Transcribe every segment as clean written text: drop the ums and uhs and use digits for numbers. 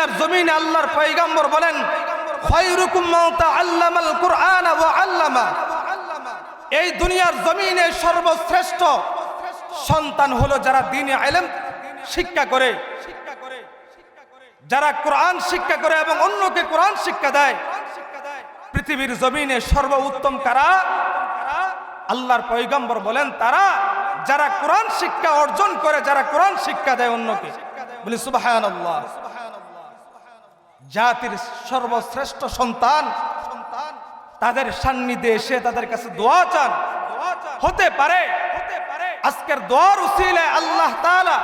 দুনিয়ার জমিনে আল্লাহর পয়গম্বর বলেন, খায়রুকুম মান তাআল্লামাল কুরআন ওয়া আল্লামা। এই দুনিয়ার জমিনে সর্বশ্রেষ্ঠ সন্তান হলো যারা দ্বীনি ইলম শিক্ষা করে, যারা কোরআন শিক্ষা করে এবং অন্যকে কোরআন শিক্ষা দেয়। পৃথিবীর জমিনে সর্বোত্তম কারা? আল্লাহর পয়গম্বর বলেন তারা যারা কোরআন শিক্ষা অর্জন করে, যারা কোরআন শিক্ষা দেয় অন্যকে। বলি সুবহানাল্লাহ। জাতির সর্বশ্রেষ্ঠ সন্তান তাদের সান্নিধ্যে এসে তাদের কাছে দোয়া চান। হতে পারে আজকের দোয়ার উসিলায় আল্লাহ তাআলা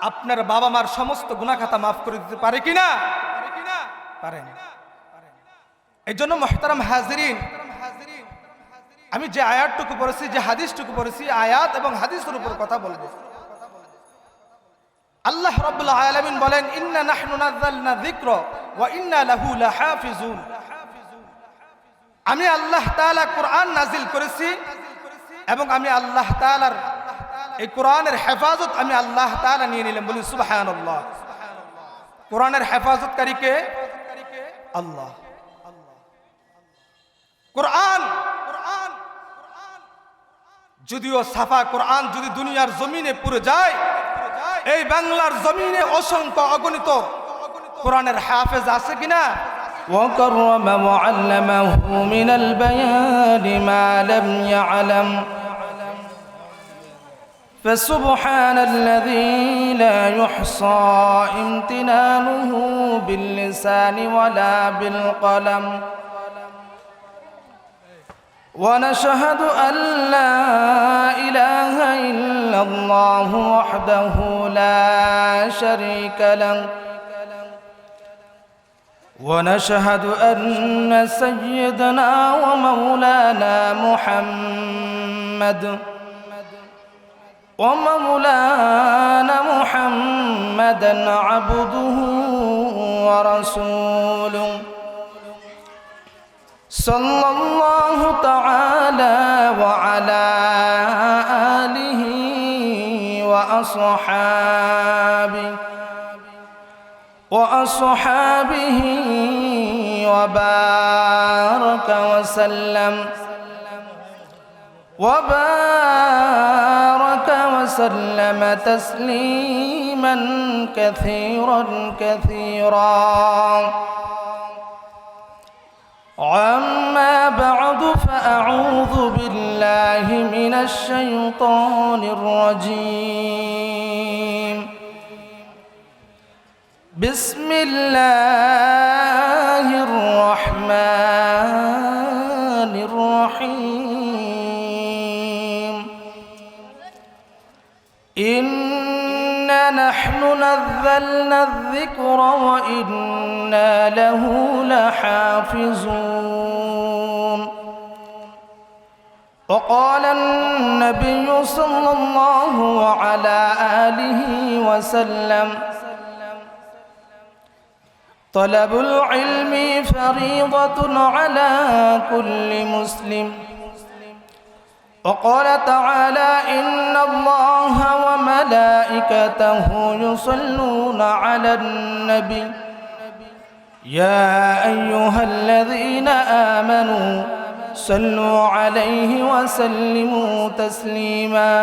আপনার বাবা মার সমস্ত গুনাহ খাতা মাফ করে দিতে পারে কিনা? পারেন। এই জন্য মুহতারাম হাজিরিন, আমি যে আয়াতটুকু পড়েছি, যে হাদিসটুকু পড়েছি, আয়াত এবং হাদিসের উপর কথা বলবো। আল্লাহ রাব্বুল আলামিন বলেন, ইন্না নাহনু নাযালনা যিকরা ওয়া ইন্না লাহু লাহাফিজুন। আমি আল্লাহ তাআলা কোরআন নাজিল করেছি এবং আমি আল্লাহ তাআলার এই কোরআনের হেফাজত আমি আল্লাহ তাআলা নিয়ে নিলাম। বলি সুবহানাল্লাহ। কোরআনের হেফাজতকারী কে? আল্লাহ। কোরআন যদিও সাফা কোরআন যদি দুনিয়ার জমিনে পুরো যায়, এই বাংলার জমিনে অসংখ্য অগণিত কোরআনের হাফেজ আছে কিনা? وكرم معلمه من البيان ما لم يعلم فسبحان الذي لا يحصى امتنانه باللسان ولا بالقلم ونشهد أن لا إله إلا الله وحده لا شريك له ونشهد أن سيدنا ومولانا محمدا عبده ورسوله صلى الله تعالى وعلى آله وأصحابه وبارك وسلم تسليما كثيرا. عما بعد فأعوذ بالله من الشيطان الرجيم. بسم الله الرحمن الرحيم. إنا نحن نزلنا الذكر وإنا له لحافظون. وقال النبي صلى الله على آله وسلم طلب العلم فريضة على كل مسلم. وقال تعالى إن الله وملائكته يصلون على النبي يا أيها الذين آمنوا صلوا عليه وسلموا تسليما.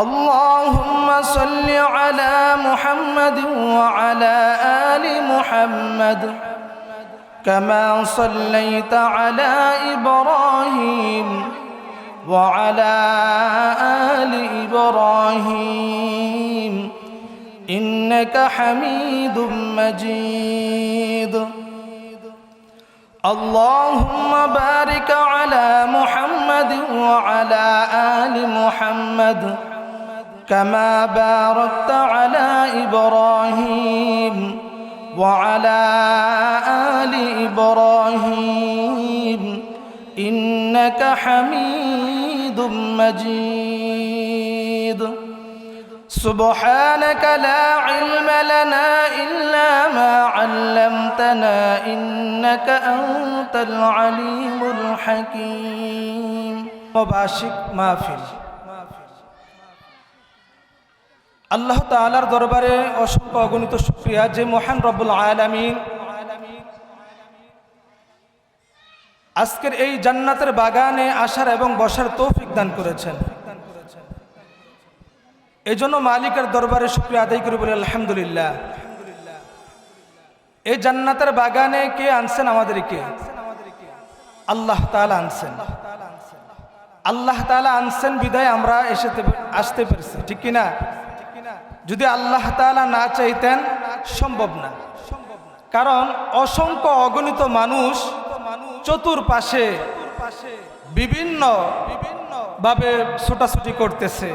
اللهم صل على محمد وعلى آل محمد كما صليت على إبراهيم وعلى آل إبراهيم إنك حميد مجيد. اللهم بارك على محمد وعلى آل محمد كما باركت على إبراهيم وعلى آل إبراهيم إنك حميد مجيد. سبحانك لا علم لنا إلا ما علمتنا إنك أنت العليم الحكيم. مباشك মাহফিল আল্লাহ তাআলার দরবারে অসংখ্য অগণিত শুকরিয়া যে মহান রব্বুল আলামিন আজকের এই জান্নাতের বাগানে আসার এবং বসার তৌফিক দান করেছেন। এজন্য মালিকের দরবারে শুকরিয়া আদায় করি বলি আলহামদুলিল্লাহ। এই জান্নাতের বাগানে কে আনছেন আমাদেরকে? আল্লাহ তাআলা আনছেন। আল্লাহ তাআলা আনছেন বিদায় আমরা আসতে পেরেছি, ঠিক কিনা? যদি আল্লাহ তাআলা না চাইতেন সম্ভব না। কারণ অসংখ্য অগণিত মানুষ চতুর্পাশে বিভিন্ন ভাবে ছোটাছুটি করতেছে।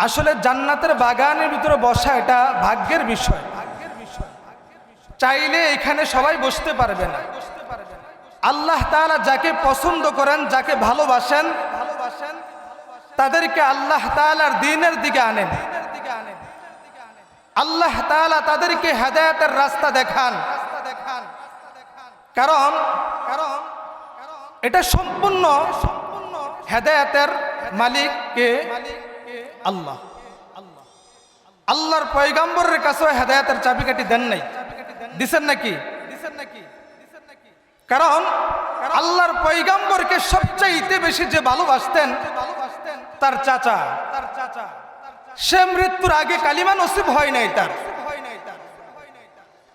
আসলে জান্নাতের বাগানের ভিতরে বসা এটা ভাগ্যের বিষয়। চাইলে এখানে সবাই বসতে পারবে না। আল্লাহ তাআলা যাকে পছন্দ করেন, যাকে ভালোবাসেন, তাদেরকে আল্লাহ তাআলার দ্বীনের দিকে আনেন। আল্লাহ তাআলা তাদেরকে হেদায়েতের রাস্তা দেখান। কারণ এটা সম্পূর্ণ হেদায়েতের মালিক কে? আল্লাহ। আল্লাহর পয়গম্বরের কাছে হেদায়েতের চাবিকাঠি দেন নাই, দিছেন নাকি? কারণ আল্লাহর পয়গম্বরকে সবচাইতে বেশি যে ভালোবাসতেন তার চাচা। সে মৃত্যুর আগে কালিমা নসিব হয় নাই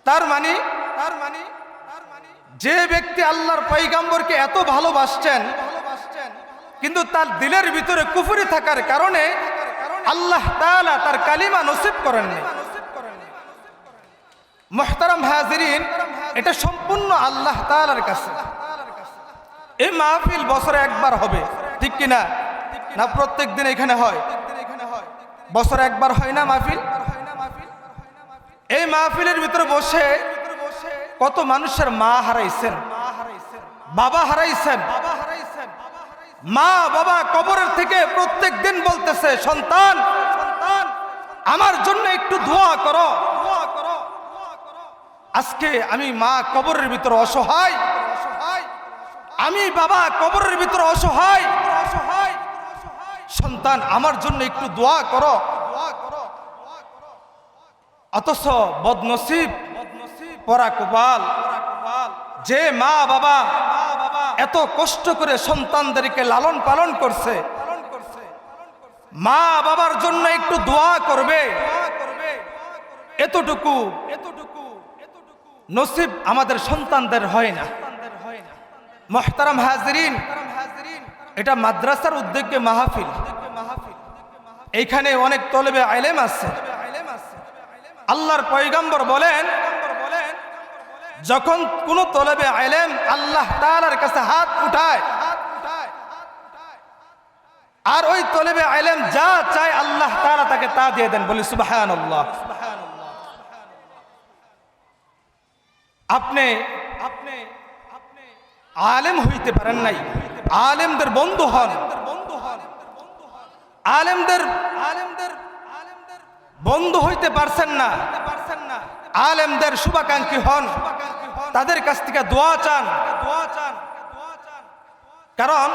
তার মানে যে ব্যক্তি আল্লাহর পয়গম্বরকে এত ভালোবাসছেন কিন্তু তার দিলের ভিতরে কুফরি থাকার কারণে আল্লাহ তাআলা তার কালিমা নসিব করেন নাই। মুহতারাম হাজিরিন, এটা সম্পূর্ণ আল্লাহ তাআলার কাছে। এই মাহফিল বছরে একবার হবে, ঠিক কিনা? না প্রত্যেক দিন এখানে হয়? বছরে একবার হয় না মাহফিল? এই মাহফিলের ভিতরে বসে কত মানুষের মা হারাইছেন, বাবা হারাইছেন। মা বাবা কবরের থেকে প্রত্যেক দিন বলতেছে, সন্তান আমার জন্য একটু দোয়া করো। আজকে আমি মা কবরের ভিতর অসহায়, আমি বাবা কবরের ভিতর অসহায়, সন্তান আমার জন্য একটু দোয়া করো। অথচ বদনসিব পরা কপাল যে মা বাবা এত কষ্ট করে সন্তানদেরকে লালন পালন করছে, মা বাবার জন্য একটু দোয়া করবে, এতটুকু নসিব আমাদের সন্তানদের হয় না। মুহতারাম হাজিরিন, এটা মাদ্রাসার উদ্যোগে মাহফিল। এইখানে অনেক তলেবে ইলম আছে। আল্লাহর পয়গম্বর বলেন, যখন কোন তলেবে ইলম আল্লাহ তাআলার কাছে হাত উঠায় আর ওই তলেবে ইলম যা চায় আল্লাহ তাআলা তাকে তা দিয়ে দেন। বলি সুবহানাল্লাহ। আপনি আলেম হইতে পারেন নাই, আলেমদের বন্ধু হন। আলেমদের বন্ধু হইতে পারছেন না, আলেমদের শুভাকাঙ্ক্ষী হন, তাদের কাছ থেকে দোয়া চান। কারণ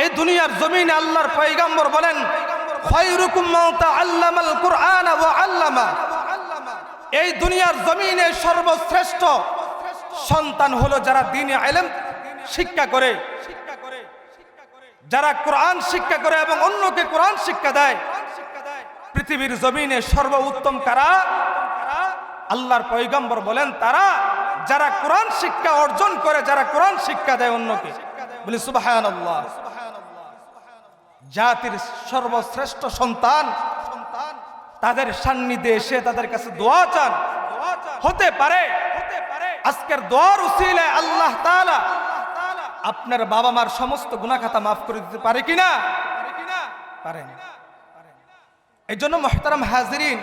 এই দুনিয়ার জমিনে আল্লাহর পয়গম্বর বলেন, খায়রুকুম মান তাআল্লামাল কুরআন ওয়া আল্লামা। এই দুনিয়ার জমিনে সর্বশ্রেষ্ঠ সন্তান হলো যারা দ্বীনে ইলম শিক্ষা করে, যারা কোরআন শিক্ষা করে এবং অন্যকে কোরআন শিক্ষা দেয়। পৃথিবীর জমিনে সর্বোত্তম কারা? আল্লাহর পয়গম্বর বলেন তারা যারা কোরআন শিক্ষা অর্জন করে, যারা কোরআন শিক্ষা দেয় অন্যকে। বলি সুবহানাল্লাহ। জাতির সর্বশ্রেষ্ঠ সন্তান তাদের সান্নিধ্যে এসে তাদের কাছে দোয়া চান। হতে পারে আজকের দোয়ার উসিলায় আল্লাহ তাআলা আপনার বাবা মার সমস্ত গুনাহ খাতা মাফ করে দিতে পারে কিনা? পারেন। এই জন্য মুহতারাম হাজিরিন,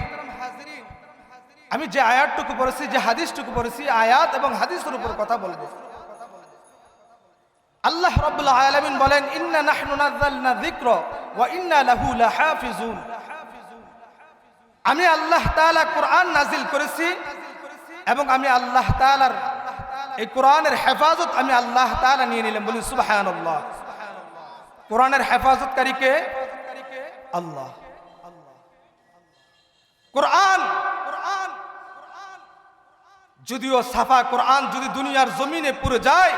আমি যে আয়াতটুকু পড়েছি, যে হাদিসটুকু পড়েছি, আয়াত এবং হাদিসের উপর কথা বলবো। আল্লাহ রাব্বুল আলামিন বলেন, ইন্না নাহনু নাযালনা যিকরা ওয়া ইন্না লাহু লাহাফিজুন। আমি আল্লাহ তাআলা কোরআন নাজিল করেছি এবং আমি আল্লাহ তাআলার এই কোরআনের হেফাজত আমি আল্লাহ তাআলা নিয়ে নিলাম। বলি সুবহানাল্লাহ। কোরআনের হেফাজতকারী কে? আল্লাহ। কোরআন যদিও সাফা কোরআন যদি দুনিয়ার জমিনে পুরে যায়,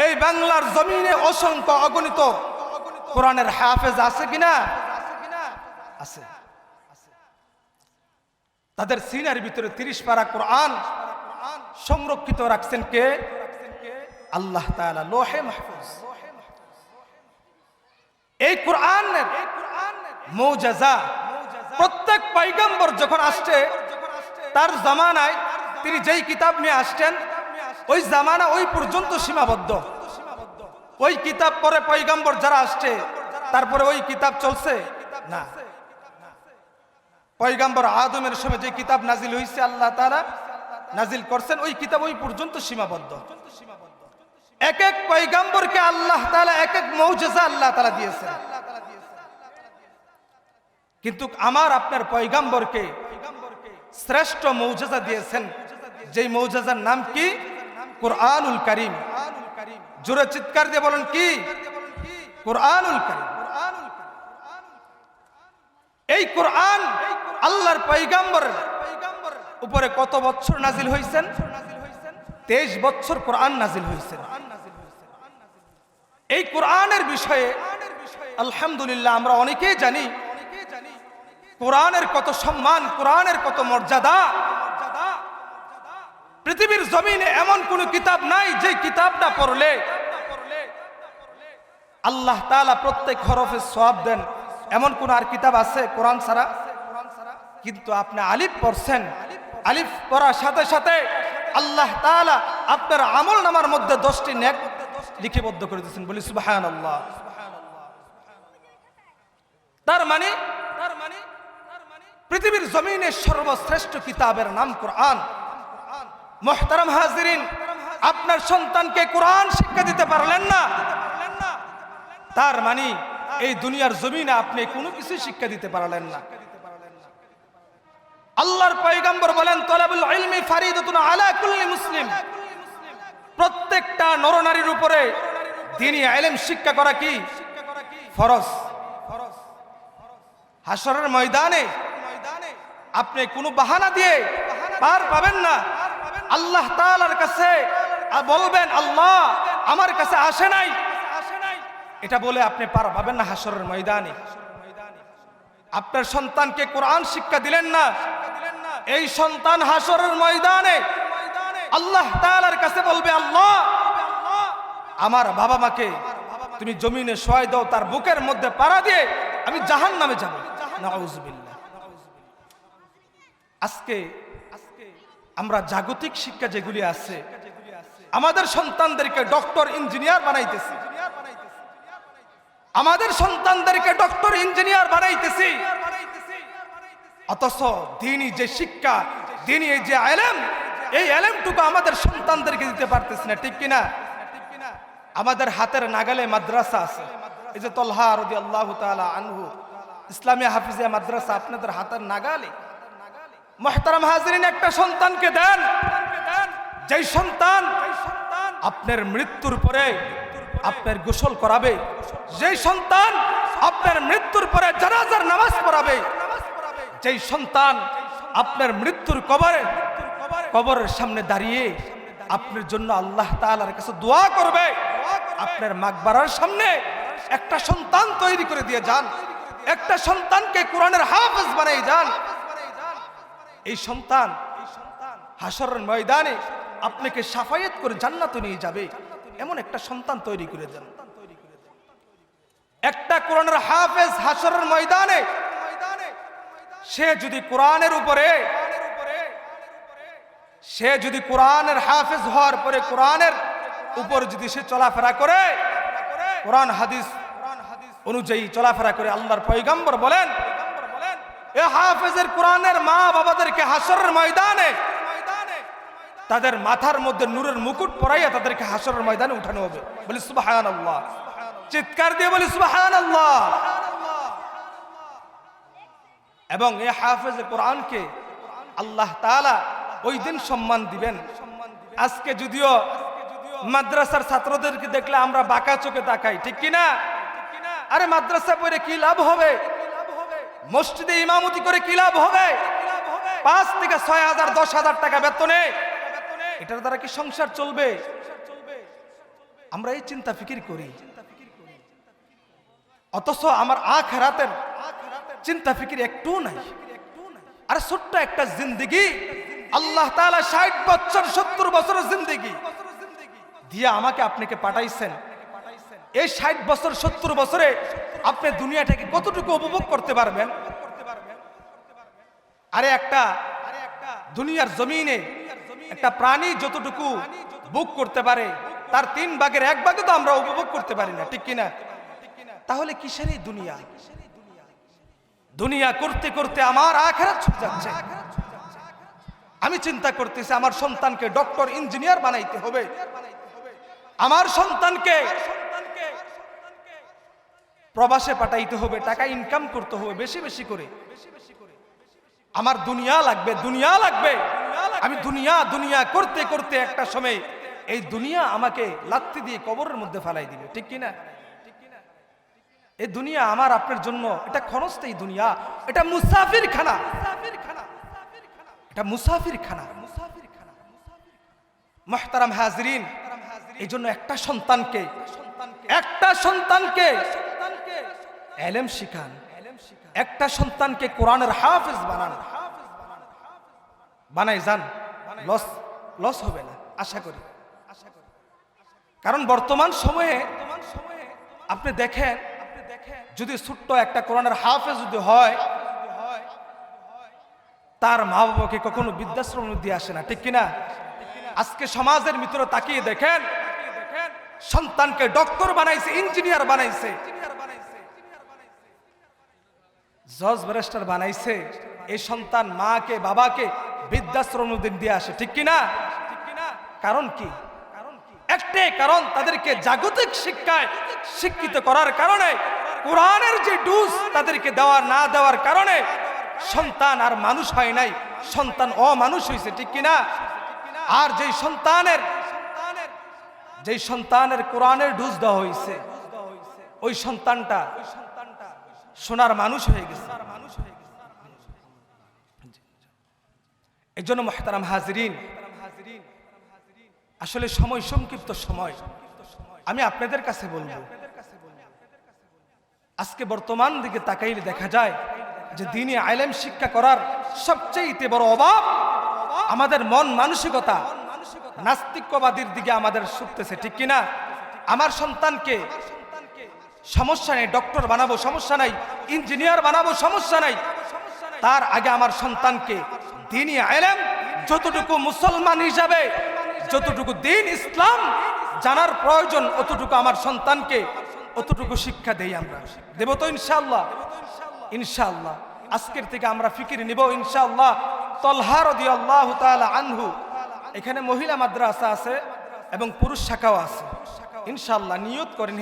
এই বাংলার জমিনে অসংখ্য অগণিত কোরআনের হাফেজ আছে কিনা? আছে। তাদের সিনার ভিতরে 30 পারা কোরআন সংরক্ষিত রাখছেন কে? আল্লাহ তাআলা লোহে মাহফুজ। এই কোরআনের মুজিজা প্রত্যেক পয়গম্বর যখন আসছে তার জামানায় তিনি যেই কিতাব নিয়ে আসছেন ওই জামানা ওই পর্যন্ত সীমাবদ্ধ। ওই কিতাব পরে পয়গম্বর যারা আসছে তারপরে ওই কিতাব চলছে না। পয়গম্বর আদমের সময় যে কিতাব নাজিল হয়েছে আল্লাহ তাআলা নাজিল করছেন ওই কিতাব ওই পর্যন্ত সীমাবদ্ধ। এক এক পয়গম্বরকে আল্লাহ তাআলা এক এক মুজিজা আল্লাহ তাআলা দিয়েছেন, কিন্তু আমার আপনার পয়গম্বরকে শ্রেষ্ঠ মুজিজা দিয়েছেন, যেই মুজিজার নাম কি? কুরআনুল কারীম। জোরে চিৎকার দিয়ে বলেন কি? কুরআনুল কারীম। এই কোরআন আল্লাহর পয়গম্বরের উপরে কত বছর নাজিল হয়েছেন? 23 বছর কোরআন নাজিল হয়েছেন। এই কোরআনের বিষয়ে আলহামদুলিল্লাহ আমরা অনেকেই জানি কোরআনের কত সম্মান, কোরআনের কত মর্যাদা। পৃথিবীর জমিনে এমন কোন কিতাব নাই যে কিতাবটা পড়লে আল্লাহ তাআলা প্রত্যেক হরফে সওয়াব দেন, এমন কোন আর কিতাব আছে কোরআন ছাড়া? কিন্তু আপনি আলিফ পড়ছেন, আলিফ পড়ার সাথে সাথে আল্লাহ তাআলা আপনার আমল নামার মধ্যে 10টি নেক লিপিবদ্ধ করে দিয়েছেন। বলি সুবহানাল্লাহ। তার মানে পৃথিবীর জমিনে সর্বশ্রেষ্ঠ কিতাবের নাম কোরআন। মুহতারাম হাজিরিন, আপনার সন্তানকে কোরআন শিক্ষা দিতে পারলেন না, তার মানে এই দুনিয়ার জমিনে আপনি কোনো কিছু শিক্ষা দিতে পারলেন না। আল্লাহর পয়গম্বর বলেন তলাবুল ইলমি ফারিদাতুন আলা কুল্লি মুসলিম। প্রত্যেকটা নরনারীর উপরে দ্বীনি ইলম শিক্ষা করা কি? ফরজ। হাশরের ময়দানে আপনি কোনো বাহানা দিয়ে পার পাবেন না। আল্লাহ তাআলার কাছে বলবেন আল্লাহ আমার কাছে আসে নাই, এটা বলে আপনি পার পাবেন না হাশরের ময়দানে। আপনার সন্তানকে কোরআন শিক্ষা দিলেন না, এই সন্তান হাশরের ময়দানে আল্লাহ তাআলার কাছে বলবে আল্লাহ আমার বাবা মাকে তুমি জমিনে শোয়াই দাও, তার বুকের মধ্যে পাড়া দিয়ে আমি জাহান্নামে যাব। নাউযুবিল্লাহ। আজকে আমরা জাগতিক শিক্ষা যেগুলি আছে আমাদের সন্তানদেরকে ডক্টর ইঞ্জিনিয়ার বানাইতেছি, আমাদের সন্তানদেরকে ডক্টর ইঞ্জিনিয়ার বানাইতেছি, অথচ দ্বীনি যে শিক্ষা, দ্বীনি যে ইলম, এই ইলমটুকু আমাদের সন্তানদেরকে দিতে পারতেছি না। ঠিক কিনা? আমাদের হাতের নাগালে মাদ্রাসা আছে, এই যে তলহা রাদিয়াল্লাহু তাআলা আনহু ইসলামিয়া হাফিজিয়া মাদ্রাসা আপনাদের হাতের নাগালে। মুহতারাম হাজিরিন, একটা সন্তানকে দেন, যেই সন্তান আপনার মৃত্যুর পরে আপনার গোসল করাবে, যেই সন্তান আপনার মৃত্যুর পরে জানাজার নামাজ পড়াবে, যেই সন্তান আপনার মৃত্যুর কবরের সামনে দাঁড়িয়ে আপনার জন্য আল্লাহ তাআলার কাছে দোয়া করবে, আপনার মাকবারার সামনে একটা সন্তান তৈরি করে দিয়ে যান, একটা সন্তানকে কোরআনের হাফেজ বানাই যান। এই সন্তান হাশরের ময়দানে আপনাকে শাফায়াত করে জান্নাতে নিয়ে যাবে, এমন একটা সন্তান তৈরি করে দেন। একটা কোরআনের হাফেজ হাশরের ময়দানে সে যদি কোরআনের উপরে, সে যদি কোরআনের হাফেজ হওয়ার পরে কোরআনের উপর যদি সে চলাফেরা করে, কোরআন হাদিস অনুযায়ী চলাফেরা করে, আল্লাহর পয়গম্বর বলেন এ হাফেজের কোরআনের মা বাবাদেরকে হাশরের ময়দানে তাদের মাথার মধ্যে নূরের মুকুট পরাইয়া তাদেরকে হাশরের ময়দানে উঠানো হবে। বলি সুবহানাল্লাহ। চিৎকার দিয়ে বলি সুবহানাল্লাহ। এবং এই হাফেজ কোরআনকে আল্লাহ তাআলা ওই দিন সম্মান দিবেন। আজকে যদিও মাদ্রাসার ছাত্রদেরকে দেখলে আমরা বাঁকা চোখে তাকাই, ঠিক কিনা? আরে মাদ্রাসা পড়ে কি লাভ হবে? মসজিদে ইমামতি করে কি লাভ হবে? 5 থেকে 6,000 10,000 টাকা বেতনে এটার দ্বারা কি সংসার চলবে? আমরা এই চিন্তা ফিকির করি, অথচ আমার আখিরাতের চিন্তা ফিকির একটু নাই। আর ছোট্ট একটা জিন্দেগি আল্লাহ তাআলা 60 বছর 70 বছরের জিন্দেগি দিয়ে আমাকে আপনাকে পাঠাইছেন। এই 60 বছর 70 বছরে আপনি দুনিয়াটাকে কতটুকু উপভোগ করতে পারবেন? আরে একটা দুনিয়ার জমিনে একটা প্রাণী যতটুকু ভোগ করতে পারে তার 3 ভাগের 1 ভাগও তো আমরা উপভোগ করতে পারি না, ঠিক কিনা? তাহলে কিসের এই দুনিয়া? দুনিয়া করতে করতে আমার আখিরাত ছুটে যাচ্ছে। আমি চিন্তা করতেছি আমার সন্তানকে ডক্টর ইঞ্জিনিয়ার বানাইতে হবে, আমার সন্তানকে প্রবাসে পাঠাইতে হবে, টাকা ইনকাম করতে হবে বেশি বেশি করে। আমার দুনিয়া লাগবে, দুনিয়া লাগবে। আমি দুনিয়া দুনিয়া করতে করতে একটা সময় এই দুনিয়া আমাকে লাত্তি দিয়ে কবরের মধ্যে ফেলাই দিবে, ঠিক কিনা? এই দুনিয়া আমার আপনার জন্য এটা ক্ষণস্থায়ী দুনিয়া, এটা মুসাফির খানা, এটা মুসাফির খানা। মুহতারাম হাজিরিন, এই জন্য একটা সন্তানকে ইলম শিখান, একটা সন্তানকে কোরআনের হাফেজ বানাই যান, লস হবে না আশা করি। কারণ বর্তমান সময়ে আপনি দেখেন, যদি ছোট্ট একটা কোরআনের হাফেজ যদি হয়, তার মা বাবাকে কখনো বৃদ্ধাশ্রম দিয়ে আসে না, ঠিক কিনা? আজকে সমাজের ভিতরে তাকিয়ে দেখেন, সন্তানকে ডক্টর বানাইছে, ইঞ্জিনিয়ার বানাইছে, জজ ব্যারিস্টার বানাইছে। এই সন্তান মাকে বাবাকে বৃদ্ধাশ্রম দিয়ে আসে, ঠিক কিনা? কারণ কি? একটাই কারণ, তাদেরকে জাগতিক শিক্ষায় শিক্ষিত করার কারণে, কোরআনের যে ডোজ তাদেরকে না দেওয়ার কারণে সন্তান আর মানুষ হয় নাই, সন্তান অমানুষ হয়েছে, ঠিক কিনা? আর যেই সন্তানের কোরআনের ডোজ দেওয়া হয়েছে, ওই সন্তানটা সোনার মানুষ হয়ে গেছে। এই জন্য মুহতারাম হাজিরিন, আসলে সময় সংক্ষিপ্ত সময়, আমি আপনাদের কাছে বলবো, আজকে বর্তমান দিকে তাকাইলে দেখা যায় যে দ্বীনি ইলম শিক্ষা করার সবচেয়ে বড় অভাব আমাদের মন মানসিকতা নাস্তিকবাদীর দিকে আমাদের ছুটতেছে, ঠিক কিনা? আমার সন্তানকে সমস্যা নেই, ডক্টর বানাবো সমস্যা নাই, ইঞ্জিনিয়ার বানাবো সমস্যা নাই, তার আগে আমার সন্তানকে দ্বীনি ইলম যতটুকু মুসলমান হিসাবে যতটুকু দ্বীন ইসলাম জানার প্রয়োজন, অতটুকু আমার সন্তানকে অতটুকু শিক্ষা দেই। আমরা দেব তো ইনশাআল্লাহ? ইনশাআল্লাহ আজকের থেকে আমরা ফিকির নিব ইনশাআল্লাহ। তালহা রাদিয়াল্লাহু তাআলা আনহু, এখানে মহিলা মাদ্রাসা আছে এবং পুরুষ শাখাও আছে। ইনশাআল্লাহ নিয়ত করেন,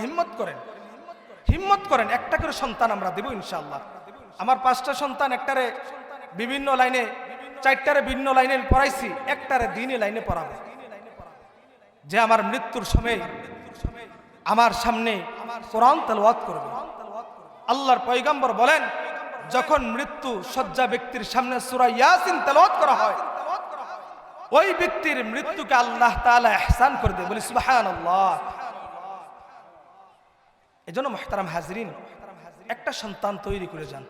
হিম্মত করেন, একটা করে সন্তান আমরা দেব ইনশাআল্লাহ। আমার 5টা সন্তান, একটারে বিভিন্ন লাইনে, 4টারে ভিন্ন লাইনে পড়াইছি, একটারে দ্বীনি লাইনে পড়াবো, যে আমার মৃত্যুর সময় আমার সামনে কোরআন তেলাওয়াত করবে। আল্লাহর পয়গম্বর বলেন, যখন মৃত্যু শয্যা ব্যক্তির সামনে সূরা ইয়াসিন তেলাওয়াত করা হয়, ওই ব্যক্তির মৃত্যুকে আল্লাহ তাআলা ইহসান করে দেয়। বলি সুবহানাল্লাহ। এজন্য মুহতারাম হাজিরিন, একটা সন্তান তৈরি করে যান,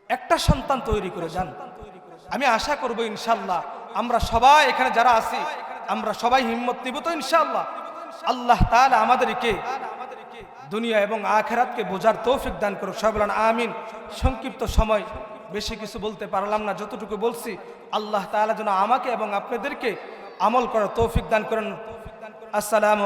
একটা সন্তান তৈরি করে যান। আমি আশা করব ইনশাআল্লাহ আমরা সবাই এখানে যারা আছি, আমরা সবাই হিম্মত নিব তো ইনশাআল্লাহ। আল্লাহ তাআলা আমাদেরকে দুনিয়া এবং আখিরাতকে বোঝার তৌফিক দান করুন। সবাই বলেন আমিন। সংক্ষিপ্ত সময়, বেশি কিছু বলতে পারলাম না, যতটুকু বলছি আল্লাহ তাআলা যেন আমাকে এবং আপনাদেরকে আমল করার তৌফিক দান করেন। আসসালামু